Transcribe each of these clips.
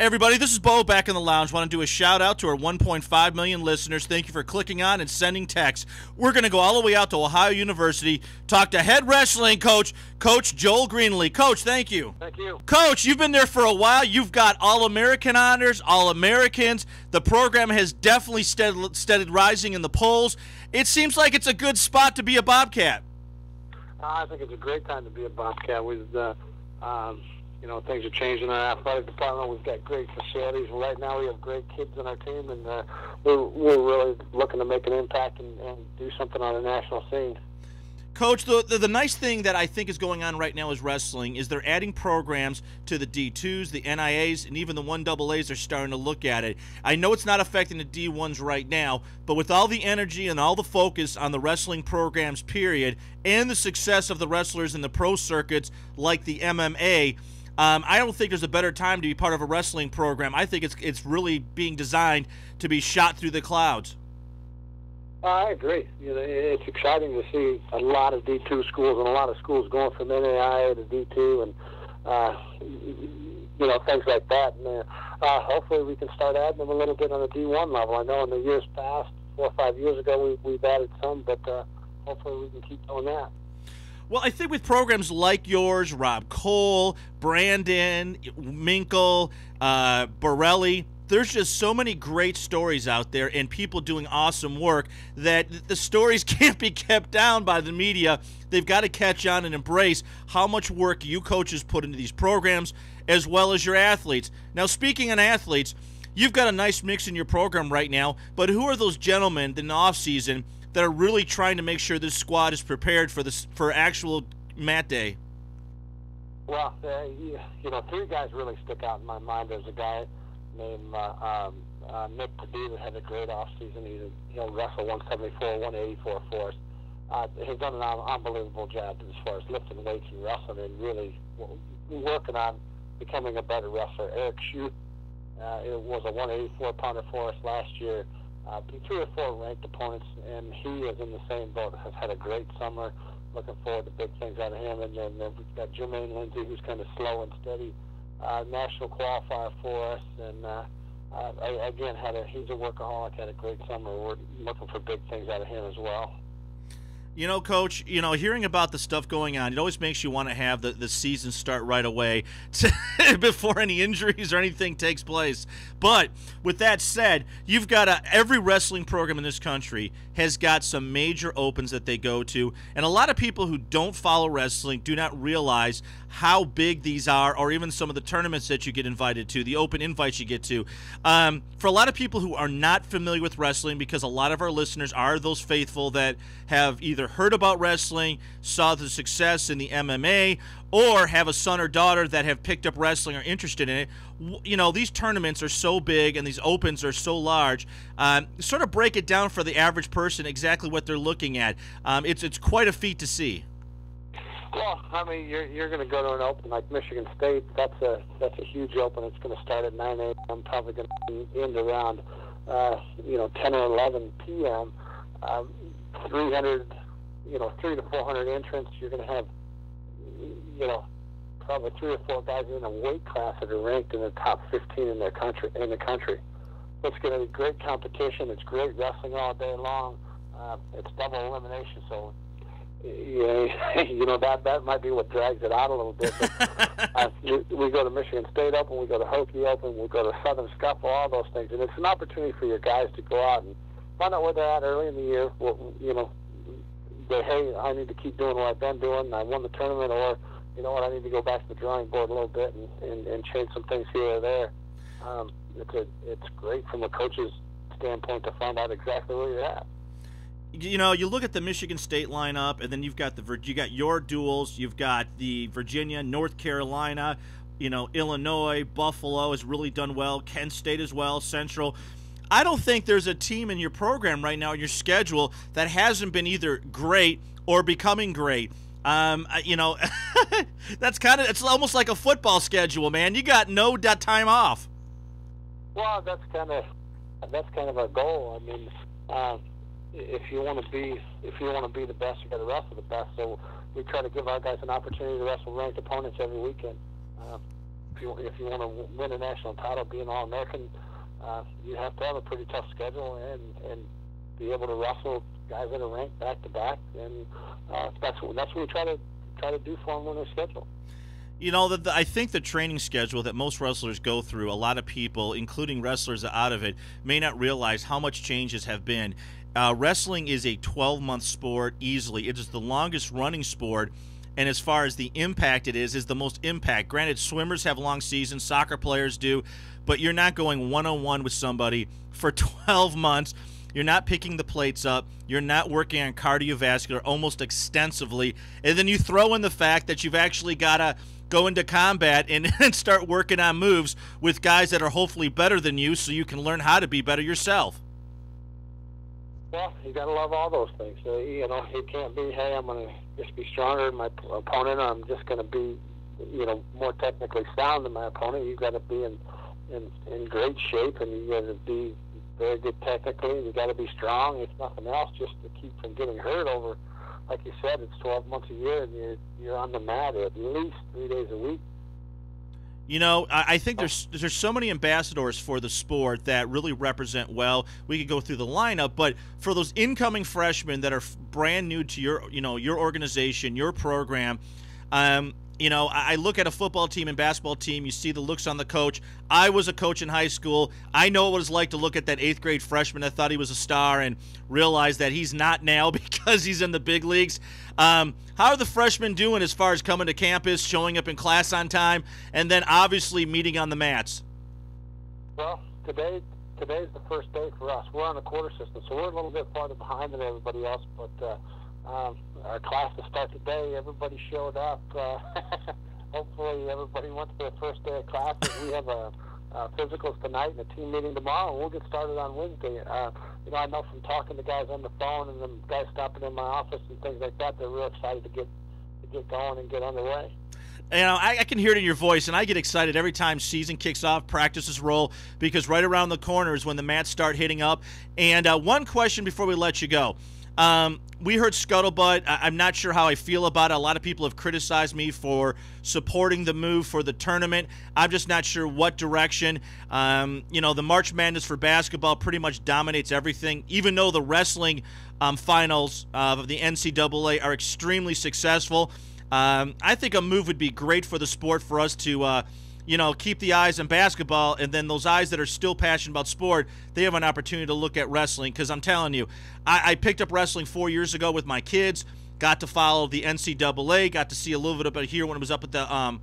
Everybody, this is Bo back in the lounge. Want to do a shout out to our 1.5 million listeners. Thank you for clicking on and sending text. We're going to go all the way out to Ohio University, talk to head wrestling coach, Coach Joel Greenlee. Coach, thank you. Thank you. Coach, you've been there for a while. You've got All-American honors, All-Americans. The program has definitely steadied rising in the polls. It seems like it's a good spot to be a Bobcat. I think it's a great time to be a Bobcat. Things are changing in our athletic department. We've got great facilities. Right now we have great kids on our team, and we're really looking to make an impact and do something on a national scene. Coach, the nice thing that I think is going on right now is wrestling is they're adding programs to the D2s, the NIAs, and even the 1AAs are starting to look at it. I know it's not affecting the D1s right now, but with all the energy and all the focus on the wrestling programs, period, and the success of the wrestlers in the pro circuits like the MMA, I don't think there's a better time to be part of a wrestling program. I think it's really being designed to be shot through the clouds. I agree. It's exciting to see a lot of D2 schools and a lot of schools going from NAIA to D2 and things like that. And hopefully we can start adding them a little bit on the D1 level. I know in the years past, 4 or 5 years ago, we've added some, but hopefully we can keep doing that. Well, I think with programs like yours, Rob Cole, Brandon, Minkle, Borelli, there's just so many great stories out there and people doing awesome work that the stories can't be kept down by the media. They've got to catch on and embrace how much work you coaches put into these programs as well as your athletes. Now, speaking on athletes, you've got a nice mix in your program right now, but who are those gentlemen in the offseason that are really trying to make sure this squad is prepared for actual mat day? Well, 3 guys really stick out in my mind. There's a guy named Nick Perdue that had a great offseason. He'll wrestle 174, 184 for us. He's done an unbelievable job as far as lifting weights and wrestling and really working on becoming a better wrestler. Eric Shute it was a 184-pounder for us last year. Beat 3 or 4 ranked opponents, and he is in the same boat. Has had a great summer. Looking forward to big things out of him. And then we've got Jermaine Lindsay, who's kind of slow and steady, national qualifier for us. And he's a workaholic. Had a great summer. We're looking for big things out of him as well. You know, Coach, hearing about the stuff going on, it always makes you want to have the season start right away before any injuries or anything takes place. But with that said, you've got every wrestling program in this country has got some major opens that they go to. And a lot of people who don't follow wrestling do not realize how big these are, or even some of the tournaments that you get invited to, the open invites you get to. For a lot of people who are not familiar with wrestling, because a lot of our listeners are those faithful that have either heard about wrestling, saw the success in the MMA, or have a son or daughter that have picked up wrestling or interested in it. These tournaments are so big and these opens are so large. Sort of break it down for the average person exactly what they're looking at. It's quite a feat to see. Well, I mean, you're going to go to an open like Michigan State. That's a huge open. It's going to start at 9 a.m. Probably going to end around 10 or 11 p.m. 300, 300 to 400 entrants. You're going to have probably 3 or 4 guys in a weight class that are ranked in the top 15 in the country. So it's going to be great competition. It's great wrestling all day long. It's double elimination, so that might be what drags it out a little bit. But, we go to Michigan State Open, we go to Hokie Open, we go to Southern Scuffle, all those things, and it's an opportunity for your guys to go out and find out where they're at early in the year. Hey, I need to keep doing what I've been doing. I won the tournament, or you know what, I need to go back to the drawing board a little bit and change some things here or there. It's great from a coach's standpoint to find out exactly where you're at. You look at the Michigan State lineup, and then you got your duels. You've got the Virginia, North Carolina, Illinois, Buffalo has really done well. Kent State as well, Central. I don't think there's a team in your program right now in your schedule that hasn't been either great or becoming great. That's it's almost like a football schedule, man. You got no time off. Well, that's kind of our goal. I mean, if you want to be the best, you got to wrestle the best. So we try to give our guys an opportunity to wrestle ranked opponents every weekend. if you want to win a national title, be an All-American, you have to have a pretty tough schedule and be able to wrestle guys that are ranked back to back, and that's what we try to do for them on their schedule. You know, I think the training schedule that most wrestlers go through, a lot of people, including wrestlers out of it, may not realize how much changes have been. Wrestling is a 12-month sport easily. It is the longest running sport, and as far as the impact it is the most impact. Granted, swimmers have long seasons, soccer players do, but you're not going one-on-one with somebody for 12 months. You're not picking the plates up. You're not working on cardiovascular almost extensively. And then you throw in the fact that you've actually got to go into combat and start working on moves with guys that are hopefully better than you so you can learn how to be better yourself. Well, you got to love all those things. You know, it can't be, hey, I'm going to just be stronger than my opponent, or I'm just going to be, you know, more technically sound than my opponent. You've got to be in great shape, and you got to be very good technically, and you got to be strong, if nothing else, just to keep from getting hurt over, like you said, it's 12 months a year, and you're on the mat at least 3 days a week. You know, I think there's so many ambassadors for the sport that really represent well. We could go through the lineup, but for those incoming freshmen that are brand new to your organization, your program, you know, I look at a football team and basketball team. You see the looks on the coach. I was a coach in high school. I know what it's like to look at that 8th grade freshman that thought he was a star and realize that he's not now because he's in the big leagues. How are the freshmen doing as far as coming to campus, showing up in class on time, and then obviously meeting on the mats? Well, today's the first day for us. We're on a quarter system, so we're a little bit farther behind than everybody else, but our class will start today. Everybody showed up. Hopefully everybody went to their first day of classes. We have physicals tonight and a team meeting tomorrow, and we'll get started on Wednesday. You know, I know from talking to guys on the phone and them guys stopping in my office and things like that, they're real excited to get going and get underway. You know, I can hear it in your voice, and I get excited every time season kicks off, practices roll, because right around the corner is when the mats start hitting up. And one question before we let you go. We heard scuttlebutt. I'm not sure how I feel about it. A lot of people have criticized me for supporting the move for the tournament. I'm just not sure what direction. You know, the March Madness for basketball pretty much dominates everything, even though the wrestling finals of the NCAA are extremely successful. I think a move would be great for the sport for us to you know, keep the eyes on basketball, and then those eyes that are still passionate about sport, they have an opportunity to look at wrestling. Because I'm telling you, I picked up wrestling 4 years ago with my kids, got to follow the NCAA, got to see a little bit of it here when it was up at the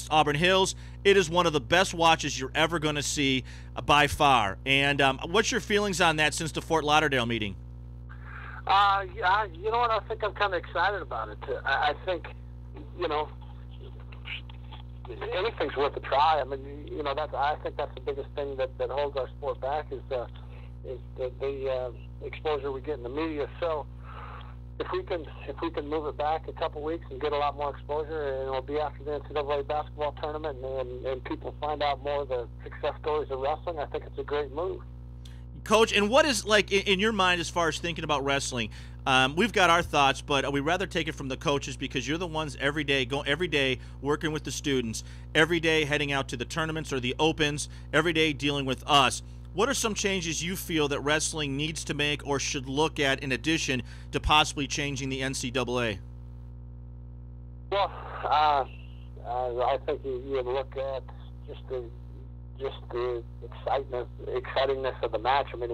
Auburn Hills. It is one of the best watches you're ever going to see by far. And what's your feelings on that since the Fort Lauderdale meeting? Yeah, you know what? I think I'm kind of excited about it. I think, you know, anything's worth a try. I mean, you know, I think that's the biggest thing that holds our sport back is the exposure we get in the media. So if we can move it back a couple weeks and get a lot more exposure, and it'll be after the NCAA basketball tournament, and people find out more of the success stories of wrestling, I think it's a great move. Coach, and what is, like, in your mind as far as thinking about wrestling? We've got our thoughts, but we'd rather take it from the coaches because you're the ones every day working with the students, every day heading out to the tournaments or the opens, every day dealing with us. What are some changes you feel that wrestling needs to make or should look at in addition to possibly changing the NCAA? Well, I think you look at just the excitingness of the match. I mean,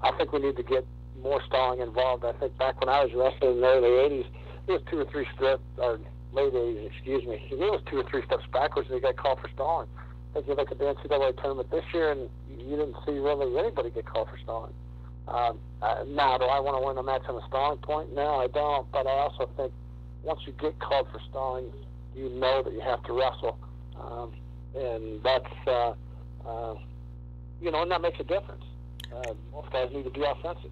I think we need to get more stalling involved. I think back when I was wrestling in the early 80s, it was 2 or 3 steps, or late 80s, excuse me, it was 2 or 3 steps backwards and they got called for stalling. I think you look at the NCAA tournament this year and you didn't see really anybody get called for stalling. Now, do I want to win a match on a stalling point? No, I don't, but I also think once you get called for stalling, you know that you have to wrestle. And that's, you know, and that makes a difference. Most guys need to be offensive.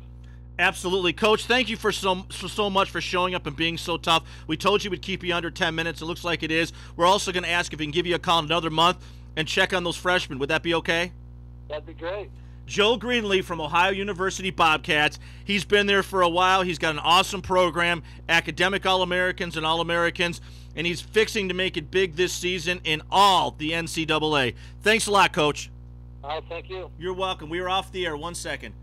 Absolutely. Coach, thank you for so much for showing up and being so tough. We told you we'd keep you under 10 minutes. It looks like it is. We're also going to ask if we can give you a call in another month and check on those freshmen. Would that be okay? That'd be great. Joel Greenlee from Ohio University Bobcats. He's been there for a while. He's got an awesome program, academic All-Americans and All-Americans, and he's fixing to make it big this season in all the NCAA. Thanks a lot, Coach. All right, thank you. You're welcome. We are off the air. 1 second.